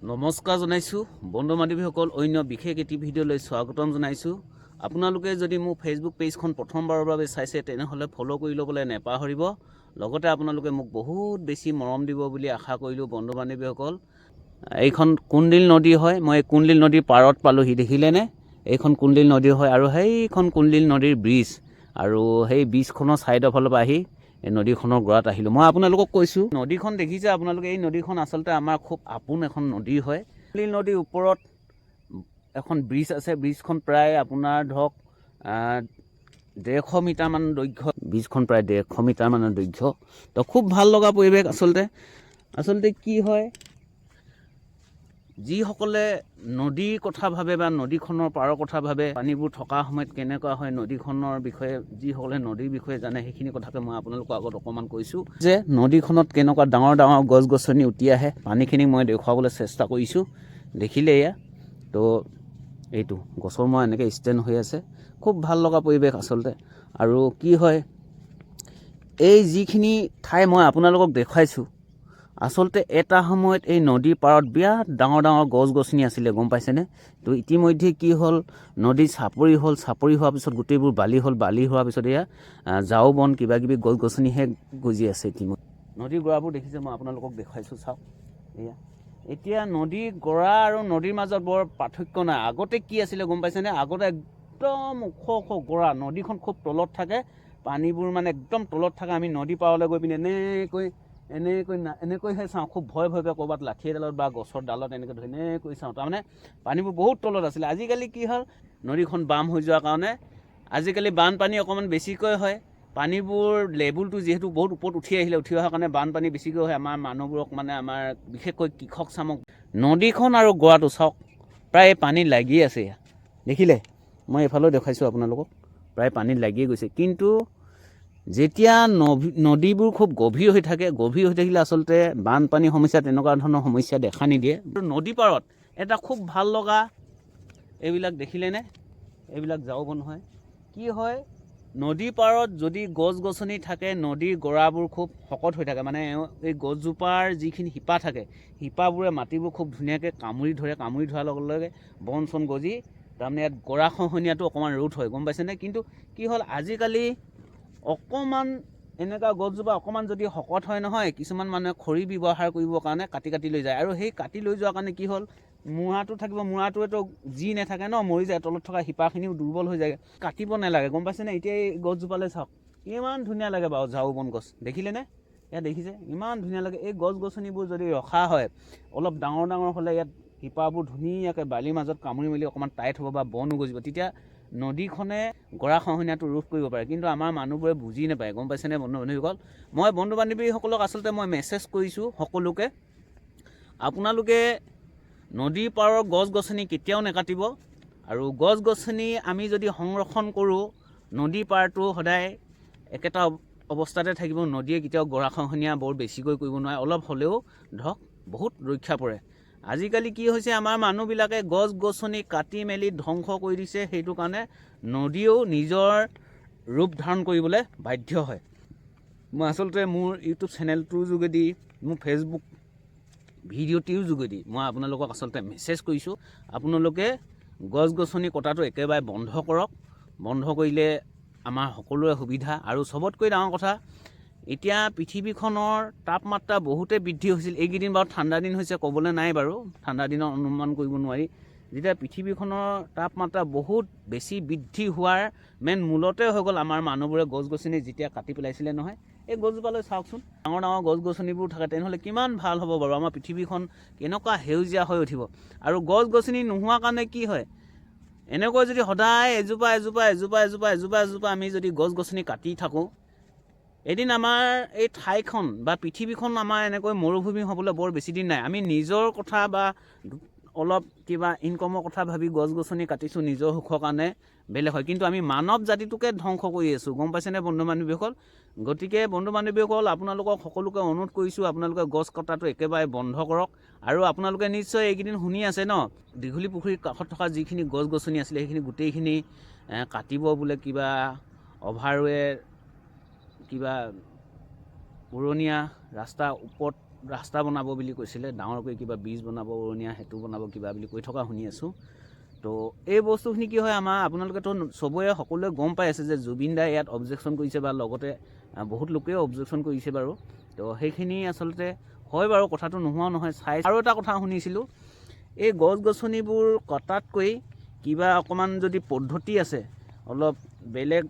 নমস্কাৰ জনাইছোঁ বন্ধু বান্ধৱীসকল অন্য বিশেষ এটি ভিডিঅ'লৈ স্বাগতম জনাইছোঁ। আপোনালোকে যদি মোৰ ফেচবুক পেজখন প্ৰথমবাৰৰ বাবে চাইছে তেনেহ'লে ফ'ল' কৰি ল'বলৈ নেপাহৰিব। লগতে আপোনালোকে মোক বহুত বেছি মৰম দিব বুলি আশা কৰিলোঁ বন্ধু বান্ধৱীসকল। এইখন কুন্দিল নদী হয়, মই কুন্দিল নদীৰ পাৰত পালোহি, দেখিলেনে? এইখন কুন্দিল নদী হয় আৰু সেইখন কুন্দিল নদীৰ ব্ৰিজ, আৰু সেই ব্ৰিজখনৰ ছাইডৰ ফালৰ পৰা আহি এই নদীখনৰ গৰাত আহিলোঁ। মই আপোনালোকক কৈছোঁ, নদীখন দেখিছে আপোনালোকে, এই নদীখন আচলতে আমাৰ খুব আপোন এখন নদী হয়। কুন্দিল নদীৰ ওপৰত এখন ব্ৰিজ আছে, ব্ৰিজখন প্ৰায় আপোনাৰ ধৰক 150 মিটাৰমান দৈৰ্ঘ্য, ব্ৰিজখন প্ৰায় 150 মিটাৰমানৰ দৈৰ্ঘ্য। তো খুব ভাল লগা পৰিৱেশ আচলতে কি হয়, যিসকলে নদীৰ কথা ভাবে বা নদীখনৰ পাৰৰ কথা ভাবে, পানীবোৰ থকা সময়ত কেনেকুৱা হয়, নদীখনৰ বিষয়ে যিসকলে নদীৰ বিষয়ে জানে সেইখিনি কথাকে মই আপোনালোকৰ আগত অকণমান কৈছোঁ যে নদীখনত কেনেকুৱা ডাঙৰ ডাঙৰ গছ গছনি উটি আহে। পানীখিনি মই দেখুৱাবলৈ চেষ্টা কৰিছোঁ, দেখিলে এয়া। তো এইটো গছৰ মই এনেকৈ ষ্টেণ্ড হৈ আছে, খুব ভাল লগা পৰিৱেশ আচলতে। আৰু কি হয়, এই যিখিনি ঠাই মই আপোনালোকক দেখুৱাইছোঁ, আচলতে এটা সময়ত এই নদীৰ পাৰত বিৰাট ডাঙৰ ডাঙৰ গছ গছনি আছিলে, গম পাইছেনে? তো ইতিমধ্যে কি হ'ল, নদী চাপৰি হ'ল, চাপৰি হোৱাৰ পিছত গোটেইবোৰ বালি হ'ল, বালি হোৱাৰ পিছত এয়া ঝাও বন কিবা কিবি গছ গছনিহে গজি আছে। ইতিমধ্যে নদীৰ গৰাবোৰ দেখিছে, মই আপোনালোকক দেখুৱাইছোঁ, চাওক এয়া। এতিয়া নদীৰ গৰা আৰু নদীৰ মাজত বৰ পাৰ্থক্য নাই। আগতে কি আছিলে গম পাইছেনে? আগতে একদম ওখ ওখ গৰা, নদীখন খুব তলত থাকে, পানীবোৰ মানে একদম তলত থাকে। আমি নদী পাৰলৈ গৈ পিনে এনেকৈহে চাওঁ, খুব ভয় ভয়কৈ ক'ৰবাত লাঠি এডালত বা গছৰ ডালত এনেকৈ ধৰি এনেকৈ চাওঁ। তাৰমানে পানীবোৰ বহুত তলত আছিলে। আজিকালি কি হ'ল, নদীখন বাম হৈ যোৱাৰ কাৰণে আজিকালি বানপানী অকণমান বেছিকৈ হয়। পানীবোৰ লেভেলটো যিহেতু বহুত ওপৰত উঠি অহাৰ কাৰণে বানপানী বেছিকৈ হয়। আমাৰ মানুহবোৰক মানে আমাৰ বিশেষকৈ কৃষক চামক নদীখন আৰু গৰাটো চাওক, প্ৰায় পানীত লাগি আছে। দেখিলে, মই এইফালেও দেখুৱাইছোঁ আপোনালোকক, প্ৰায় পানীত লাগিয়ে গৈছে। কিন্তু যেতিয়া নদীবোৰ খুব গভীৰ হৈ থাকে, গভীৰ হৈ থাকিলে আচলতে বানপানী সমস্যা তেনেকুৱা ধৰণৰ সমস্যা দেখা নিদিয়ে। নদী পাৰত এটা খুব ভাল লগা, এইবিলাক দেখিলেনে, এইবিলাক ঝাও বন হয়। কি হয়, নদীৰ পাৰত যদি গছ গছনি থাকে, নদীৰ গৰাবোৰ খুব শকত হৈ থাকে। মানে এই গছজোপাৰ যিখিনি শিপা থাকে, শিপাবোৰে মাটিবোৰ খুব ধুনীয়াকৈ কামুৰি ধৰে। কামুৰি ধৰাৰ লগে লগে বন চন গজি তাৰমানে ইয়াত গৰা খহনীয়াটো অকণমান ৰোধ হয়, গম পাইছেনে? কিন্তু কি হ'ল, আজিকালি অকণমান এনেকুৱা গছজোপা অকণমান যদি শকত হয় নহয়, কিছুমান মানুহে খৰি ব্যৱহাৰ কৰিবৰ কাৰণে কাটি কাটি লৈ যায়। আৰু সেই কাটি লৈ যোৱাৰ কাৰণে কি হ'ল, মূৰাটো থাকিব, মূৰাটোৱেতো যি নাথাকে ন, মৰি যায়। তলত থকা শিপাখিনিও দুৰ্বল হৈ যায়। কাটিব নালাগে, গম পাইছেনে? এতিয়া এই গছজোপালৈ চাওক, ইমান ধুনীয়া লাগে বাৰু, ঝাও বন গছ, দেখিলেনে? ইয়াত দেখিছে, ইমান ধুনীয়া লাগে। এই গছ গছনিবোৰ যদি ৰখা হয়, অলপ ডাঙৰ ডাঙৰ হ'লে ইয়াত শিপাবোৰ ধুনীয়াকৈ বালিৰ মাজত কামুৰি মেলি অকণমান টাইট হ'ব বা বন গজিব, তেতিয়া নদীখনে গৰা খহনীয়াটো ৰোধ কৰিব পাৰে। কিন্তু আমাৰ মানুহবোৰে বুজি নাপায়, গম পাইছেনে বন্ধু বান্ধৱীসকল? মই বন্ধু বান্ধৱীসকলক আচলতে মই মেছেজ কৰিছোঁ সকলোকে, আপোনালোকে নদীৰ পাৰৰ গছ গছনি কেতিয়াও নাকাটিব। আৰু গছ গছনি আমি যদি সংৰক্ষণ কৰোঁ, নদীৰ পাৰটো সদায় একেটা অৱস্থাতে থাকিব। নদীয়ে কেতিয়াও গৰাখহনীয়া বৰ বেছিকৈ কৰিব নোৱাৰে, অলপ হ'লেও ধৰক বহুত ৰক্ষা পৰে। আজিকালি কি হৈছে, আমাৰ মানুহবিলাকে গছ গছনি কাটি মেলি ধ্বংস কৰি দিছে। সেইটো কাৰণে নদীয়েও নিজৰ ৰূপ ধাৰণ কৰিবলৈ বাধ্য হয়। মই আচলতে মোৰ ইউটিউব চেনেলটোৰ যোগেদি, মোৰ ফেচবুক ভিডিঅ'টিৰ যোগেদি মই আপোনালোকক আচলতে মেছেজ কৰিছোঁ, আপোনালোকে গছ গছনি কটাটো একেবাৰে বন্ধ কৰক। বন্ধ কৰিলে আমাৰ সকলোৰে সুবিধা। আৰু চবতকৈ ডাঙৰ কথা, এতিয়া পৃথিৱীখনৰ তাপমাত্ৰা বহুতেই বৃদ্ধি হৈছিল। এইকেইদিন বাৰু ঠাণ্ডা দিন হৈছে, ক'বলৈ নাই বাৰু, ঠাণ্ডা দিনৰ অনুমান কৰিব নোৱাৰি। যেতিয়া পৃথিৱীখনৰ তাপমাত্ৰা বহুত বেছি বৃদ্ধি হোৱাৰ মেইন মূলতে হৈ গ'ল আমাৰ মানুহবোৰে গছ গছনি যেতিয়া কাটি পেলাইছিলে নহয়। এই গছজোপালৈ চাওকচোন, ডাঙৰ ডাঙৰ গছ গছনিবোৰ থাকে, তেনেহ'লে কিমান ভাল হ'ব বাৰু, আমাৰ পৃথিৱীখন কেনেকুৱা সেউজীয়া হৈ উঠিব। আৰু গছ গছনি নোহোৱাৰ কাৰণে কি হয়, এনেকৈ যদি সদায় এজোপা এজোপা এজোপা এজোপা এজোপা এজোপা আমি যদি গছ গছনি কাটি থাকোঁ, এদিন আমাৰ এই ঠাইখন বা পৃথিৱীখন আমাৰ এনেকৈ মৰুভূমি হ'বলৈ বৰ বেছি দিন নাই। আমি নিজৰ কথা বা অলপ কিবা ইনকমৰ কথা ভাবি গছ গছনি কাটিছোঁ নিজৰ সুখৰ কাৰণে, বেলেগ হয়। কিন্তু আমি মানৱ জাতিটোকে ধ্বংস কৰি আছোঁ, গম পাইছেনে বন্ধু বান্ধৱীসকল? গতিকে বন্ধু বান্ধৱীসকল, আপোনালোকক সকলোকে অনুৰোধ কৰিছোঁ, আপোনালোকে গছ কটাটো একেবাৰে বন্ধ কৰক। আৰু আপোনালোকে নিশ্চয় এইকেইদিন শুনি আছে ন, দীঘলী পুখুৰীৰ কাষত থকা যিখিনি গছ গছনি আছিলে সেইখিনি গোটেইখিনি কাটিব বোলে, কিবা অভাৰৱে কিবা উৰণীয়া ৰাস্তাৰ ওপৰত ৰাস্তা বনাব বুলি কৈছিলে, ডাঙৰকৈ কিবা ব্ৰিজ বনাব, উৰণীয়া সেতু বনাব কিবা বুলি কৈ থকা শুনি আছোঁ। তো এই বস্তুখিনি কি হয়, আমাৰ আপোনালোকেতো চবৰে সকলোৱে গম পাই আছে যে জুবিন দাই ইয়াত অবজেকশ্যন কৰিছে বা লগতে বহুত লোকেও অবজেকশ্যন কৰিছে বাৰু। তো সেইখিনি আচলতে হয় বাৰু, কথাটো নোহোৱাও নহয়। আৰু এটা কথা শুনিছিলোঁ, এই গছ গছনিবোৰ কটাতকৈ কিবা অকণমান যদি পদ্ধতি আছে, অলপ বেলেগ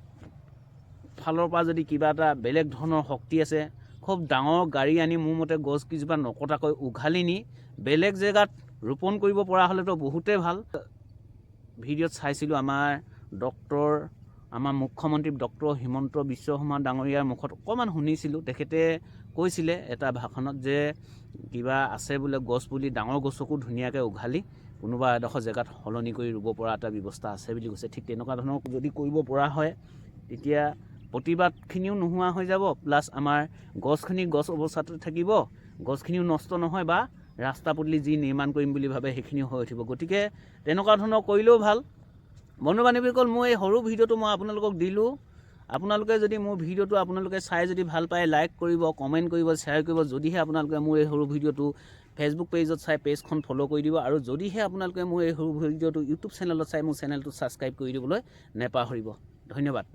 ফালৰ পৰা যদি কিবা এটা বেলেগ ধৰণৰ শক্তি আছে, খুব ডাঙৰ গাড়ী আনি মোৰ মতে গছ কেইজোপা নকটাকৈ উঘালি নি বেলেগ জেগাত ৰোপণ কৰিব পৰা হ'লেতো বহুতেই ভাল। ভিডিঅ'ত চাইছিলোঁ আমাৰ মুখ্যমন্ত্ৰী ডক্টৰ হিমন্ত বিশ্ব শৰ্মা ডাঙৰীয়াৰ মুখত অকণমান শুনিছিলোঁ, তেখেতে কৈছিলে এটা ভাষণত যে কিবা আছে বোলে গছ পুলি, ডাঙৰ গছকো ধুনীয়াকৈ উঘালি কোনোবা এডোখৰ জেগাত সলনি কৰি ৰুব পৰা এটা ব্যৱস্থা আছে বুলি কৈছে। ঠিক তেনেকুৱা ধৰণৰ যদি কৰিব পৰা হয়, তেতিয়া প্ৰতিবাদখিনিও নোহোৱা হৈ যাব, প্লাছ আমাৰ গছখিনি গছ অৱস্থাতে থাকিব, গছখিনিও নষ্ট নহয়, বা ৰাস্তা পদূলি যি নিৰ্মাণ কৰিম বুলি ভাবে সেইখিনিও হৈ উঠিব। গতিকে তেনেকুৱা ধৰণৰ কৰিলেও ভাল। বন্ধু বান্ধৱীসকল, মোৰ এই সৰু ভিডিঅ'টো মই আপোনালোকক দিলোঁ। আপোনালোকে যদি মোৰ ভিডিঅ'টো আপোনালোকে চাই যদি ভাল পায়, লাইক কৰিব, কমেণ্ট কৰিব, শ্বেয়াৰ কৰিব। যদিহে আপোনালোকে মোৰ এই সৰু ভিডিঅ'টো ফেচবুক পেজত চাই পেজখন ফ'ল' কৰি দিব, আৰু যদিহে আপোনালোকে মোৰ এই সৰু ভিডিঅ'টো ইউটিউব চেনেলত চাই মোৰ চেনেলটো ছাবস্ক্ৰাইব কৰি দিবলৈ নেপাহৰিব। ধন্যবাদ।